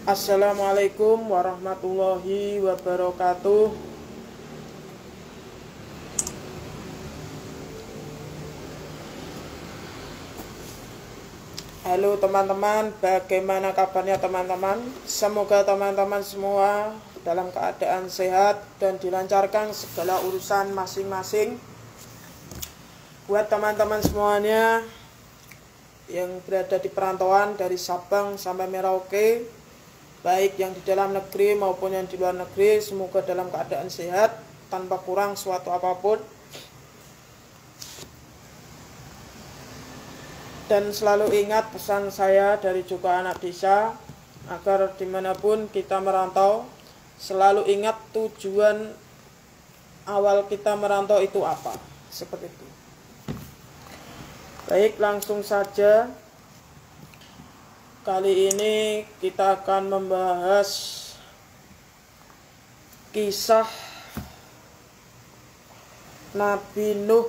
Assalamualaikum warahmatullahi wabarakatuh. Halo teman-teman, bagaimana kabarnya teman-teman? Semoga teman-teman semua dalam keadaan sehat dan dilancarkan segala urusan masing-masing. Buat teman-teman semuanya yang berada di perantauan dari Sabang sampai Merauke, baik yang di dalam negeri maupun yang di luar negeri, semoga dalam keadaan sehat tanpa kurang suatu apapun. Dan selalu ingat pesan saya dari juga anak desa, agar dimanapun kita merantau, selalu ingat tujuan awal kita merantau itu apa. Seperti itu. Baik, langsung saja. Kali ini kita akan membahas kisah Nabi Nuh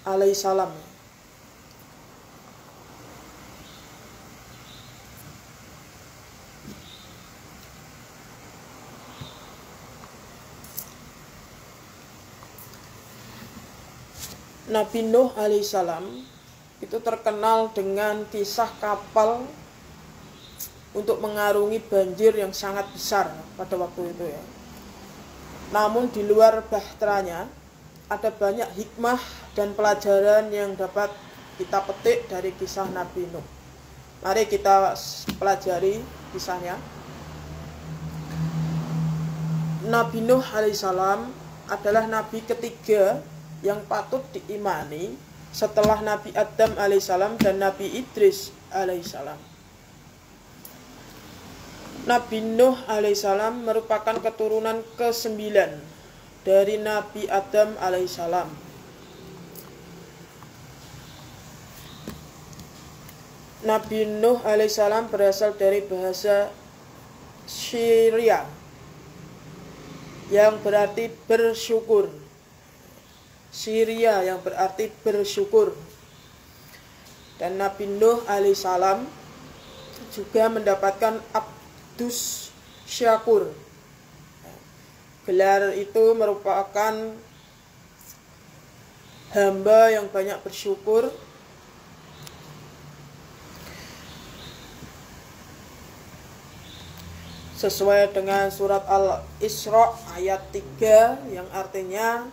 alaihissalam. Nabi Nuh alaihissalam itu terkenal dengan kisah kapal untuk mengarungi banjir yang sangat besar pada waktu itu ya. Namun di luar bahteranya ada banyak hikmah dan pelajaran yang dapat kita petik dari kisah Nabi Nuh. Mari kita pelajari kisahnya. Nabi Nuh alaihissalam adalah nabi ketiga yang patut diimani setelah Nabi Adam alaihissalam dan Nabi Idris alaihissalam. Nabi Nuh alaihissalam merupakan keturunan ke-9 dari Nabi Adam alaihissalam. Nabi Nuh alaihissalam berasal dari bahasa Syria yang berarti bersyukur. Syria yang berarti bersyukur. Dan Nabi Nuh alaihissalam juga mendapatkan Abdus Syakur. Gelar itu merupakan hamba yang banyak bersyukur. Sesuai dengan surat Al-Isra ayat 3 yang artinya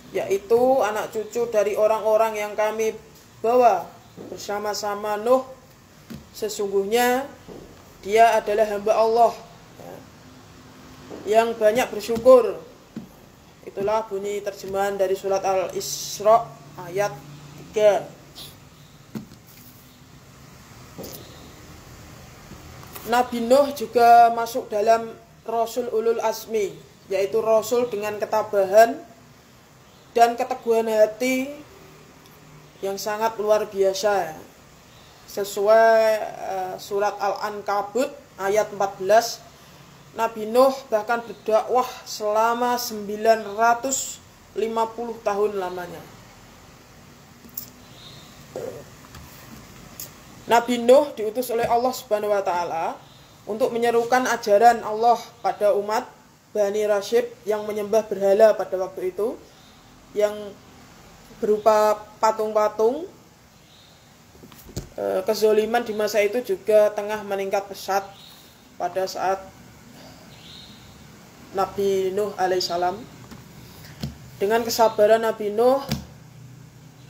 yaitu anak cucu dari orang-orang yang kami bawa bersama-sama Nuh, sesungguhnya dia adalah hamba Allah yang banyak bersyukur. Itulah bunyi terjemahan dari surat Al-Isra ayat 3. Nabi Nuh juga masuk dalam Rasul Ulul Azmi, yaitu Rasul dengan ketabahan dan keteguhan hati yang sangat luar biasa. Sesuai surat Al-Ankabut ayat 14, Nabi Nuh bahkan berdakwah selama 950 tahun lamanya. Nabi Nuh diutus oleh Allah Subhanahu wa taala untuk menyerukan ajaran Allah pada umat Bani Rashid yang menyembah berhala pada waktu itu, yang berupa patung-patung. Kezoliman di masa itu juga tengah meningkat pesat pada saat Nabi Nuh alaihissalam. Dengan kesabaran Nabi Nuh,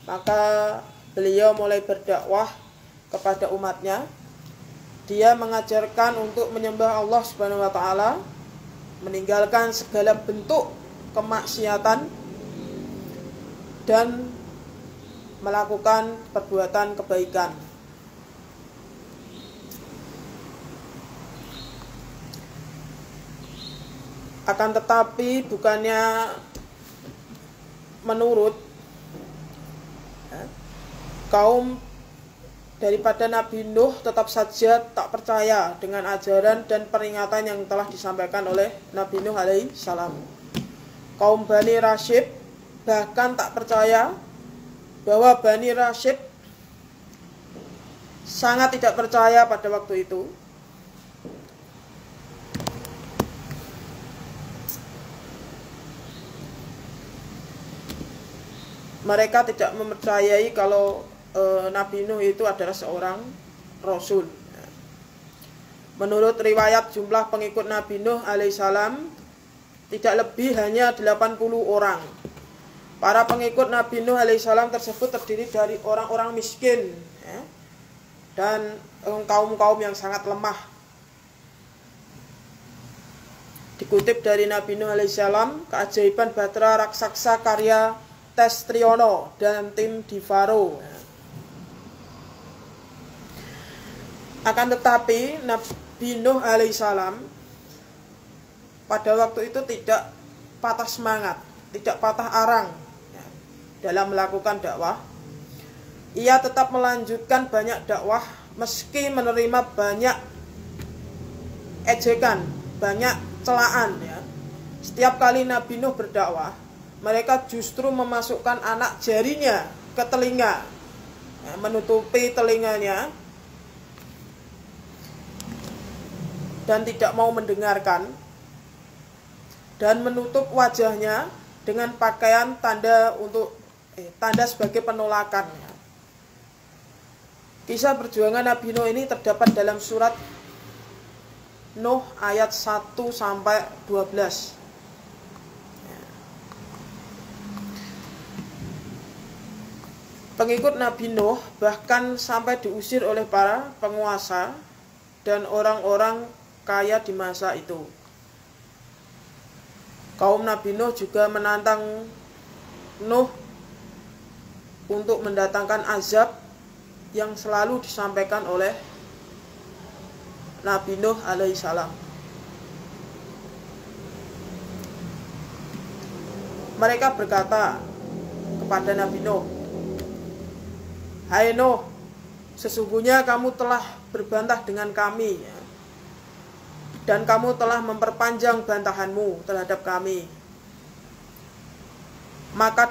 maka beliau mulai berdakwah kepada umatnya. Dia mengajarkan untuk menyembah Allah Subhanahu wa taala, meninggalkan segala bentuk kemaksiatan dan melakukan perbuatan kebaikan. Akan tetapi bukannya menurut kaum daripada Nabi Nuh tetap saja tak percaya dengan ajaran dan peringatan yang telah disampaikan oleh Nabi Nuh alaihissalam. Kaum Bani Rashid bahkan tak percaya bahwa Bani Rashid sangat tidak percaya pada waktu itu mereka tidak mempercayai kalau Nabi Nuh itu adalah seorang rasul. Menurut riwayat, jumlah pengikut Nabi Nuh alaihissalam tidak lebih hanya 80 orang. Para pengikut Nabi Nuh alaihissalam tersebut terdiri dari orang-orang miskin, ya, dan kaum-kaum yang sangat lemah. Dikutip dari Nabi Nuh alaihissalam, keajaiban Batra Raksasa karya Testriono dan tim di Faro. Akan tetapi Nabi Nuh alaihissalam pada waktu itu tidak patah semangat, tidak patah arang dalam melakukan dakwah. Ia tetap melanjutkan banyak dakwah meski menerima banyak ejekan, banyak celaan, ya. Setiap kali Nabi Nuh berdakwah, mereka justru memasukkan anak jarinya ke telinga, ya, menutupi telinganya dan tidak mau mendengarkan, dan menutup wajahnya dengan pakaian tanda sebagai penolakan. Kisah perjuangan Nabi Nuh ini terdapat dalam surat Nuh ayat 1-12. Pengikut Nabi Nuh bahkan sampai diusir oleh para penguasa dan orang-orang kaya di masa itu. Kaum Nabi Nuh juga menantang Nuh untuk mendatangkan azab yang selalu disampaikan oleh Nabi Nuh alaihissalam. Mereka berkata kepada Nabi Nuh, "Hai Nuh, sesungguhnya kamu telah berbantah dengan kami, ya, dan kamu telah memperpanjang bantahanmu terhadap kami. Maka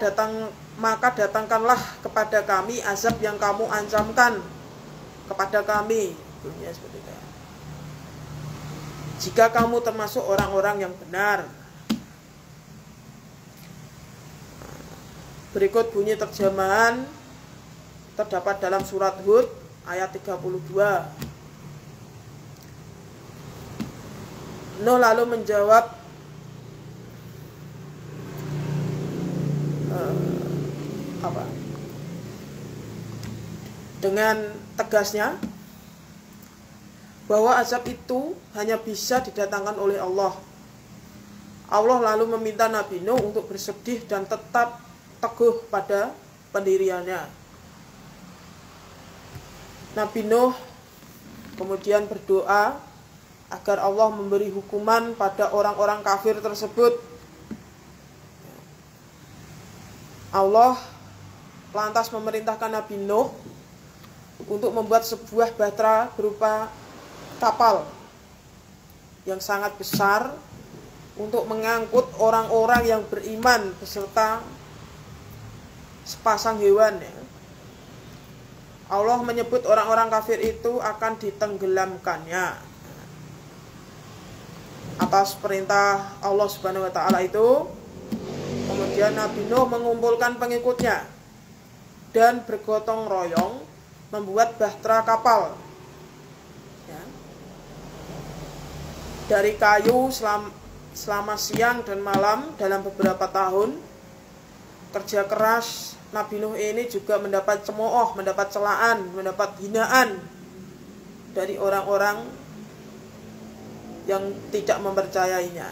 datangkanlah kepada kami azab yang kamu ancamkan kepada kami. Bunyinya seperti itu. Jika kamu termasuk orang-orang yang benar." Berikut bunyi terjemahan terdapat dalam surat Hud ayat 32. Nuh lalu menjawab, dengan tegasnya bahwa azab itu hanya bisa didatangkan oleh Allah. Allah lalu meminta Nabi Nuh untuk bersedih dan tetap teguh pada pendiriannya. Nabi Nuh kemudian berdoa agar Allah memberi hukuman pada orang-orang kafir tersebut. Allah lantas memerintahkan Nabi Nuh untuk membuat sebuah batra berupa kapal yang sangat besar untuk mengangkut orang-orang yang beriman beserta sepasang hewan, ya. Allah menyebut orang-orang kafir itu akan ditenggelamkannya. Atas perintah Allah Subhanahu wa taala itu, kemudian Nabi Nuh mengumpulkan pengikutnya dan bergotong royong membuat bahtera kapal, ya, dari kayu selama siang dan malam dalam beberapa tahun. Kerja keras Nabi Nuh ini juga mendapat cemooh, mendapat celaan, mendapat hinaan dari orang-orang yang tidak mempercayainya.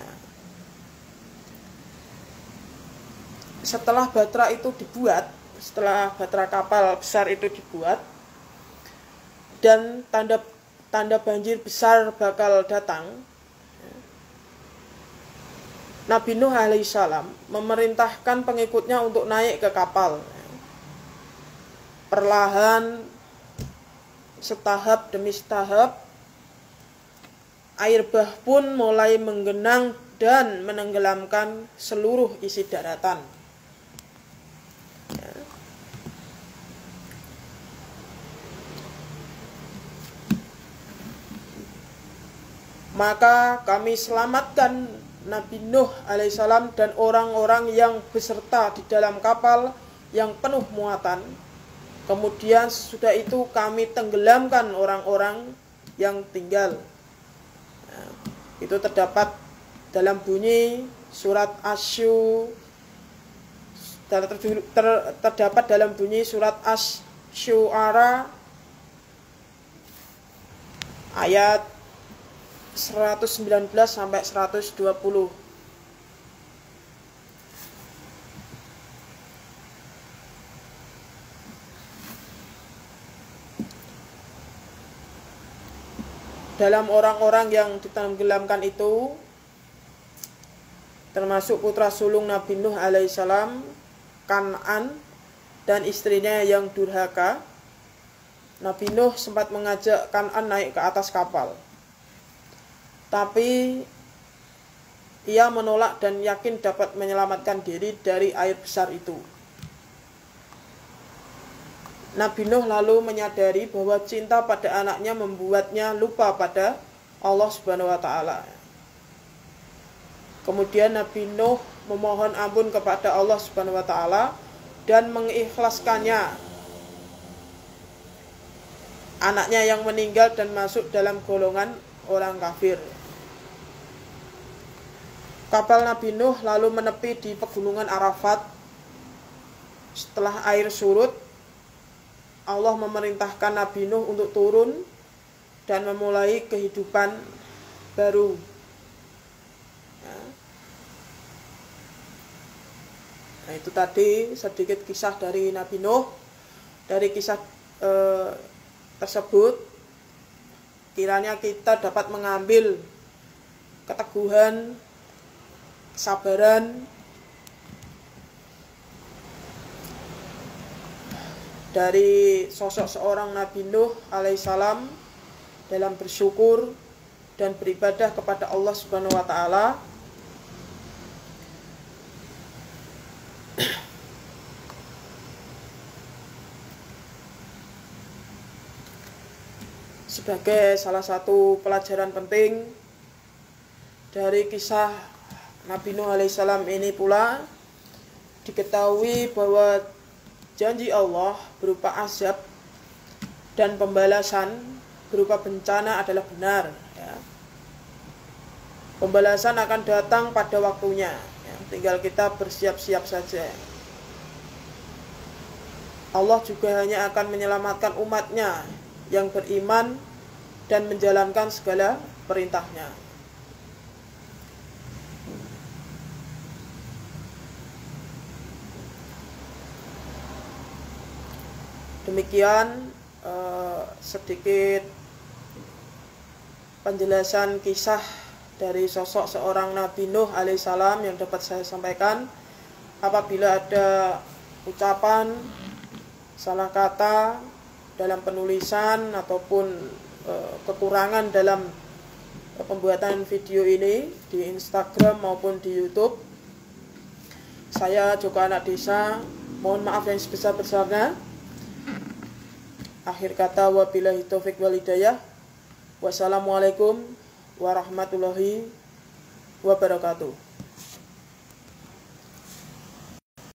Setelah batra itu dibuat, setelah batra kapal besar itu dibuat, dan tanda banjir besar bakal datang, Nabi Nuh alaihissalam memerintahkan pengikutnya untuk naik ke kapal. Perlahan, setahap demi setahap, air bah pun mulai menggenang dan menenggelamkan seluruh isi daratan. Maka kami selamatkan Nabi Nuh alaihissalam dan orang-orang yang beserta di dalam kapal yang penuh muatan. Kemudian sesudah itu kami tenggelamkan orang-orang yang tinggal. Nah, itu terdapat dalam bunyi surat terdapat dalam bunyi surat Asy-Syu'ara ayat 119 sampai 120. Dalam orang-orang yang ditenggelamkan itu termasuk putra sulung Nabi Nuh alaihissalam, Kan'an, dan istrinya yang durhaka. Nabi Nuh sempat mengajak Kan'an naik ke atas kapal, tapi ia menolak dan yakin dapat menyelamatkan diri dari air besar itu. Nabi Nuh lalu menyadari bahwa cinta pada anaknya membuatnya lupa pada Allah Subhanahu wa taala. Kemudian Nabi Nuh memohon ampun kepada Allah Subhanahu wa taala dan mengikhlaskannya anaknya yang meninggal dan masuk dalam golongan orang kafir. Kapal Nabi Nuh lalu menepi di pegunungan Arafat. Setelah air surut, Allah memerintahkan Nabi Nuh untuk turun dan memulai kehidupan baru. Nah, itu tadi sedikit kisah dari Nabi Nuh. Dari kisah tersebut, kiranya kita dapat mengambil keteguhan, kesabaran dari sosok seorang Nabi Nuh alaihissalam dalam bersyukur dan beribadah kepada Allah Subhanahu wa taala. Sebagai salah satu pelajaran penting dari kisah Nabi Nuh alaihissalam ini pula diketahui bahwa janji Allah berupa azab dan pembalasan berupa bencana adalah benar. Pembalasan akan datang pada waktunya. Tinggal kita bersiap-siap saja. Allah juga hanya akan menyelamatkan umatnya yang beriman dan menjalankan segala perintahnya. Demikian sedikit penjelasan kisah dari sosok seorang Nabi Nuh alaihissalam yang dapat saya sampaikan. Apabila ada ucapan, salah kata dalam penulisan ataupun kekurangan dalam pembuatan video ini di Instagram maupun di YouTube, saya Joko Anak Desa mohon maaf yang sebesar-besarnya. Akhir kata, wabillahi taufik wal hidayah. Wassalamualaikum warahmatullahi wabarakatuh.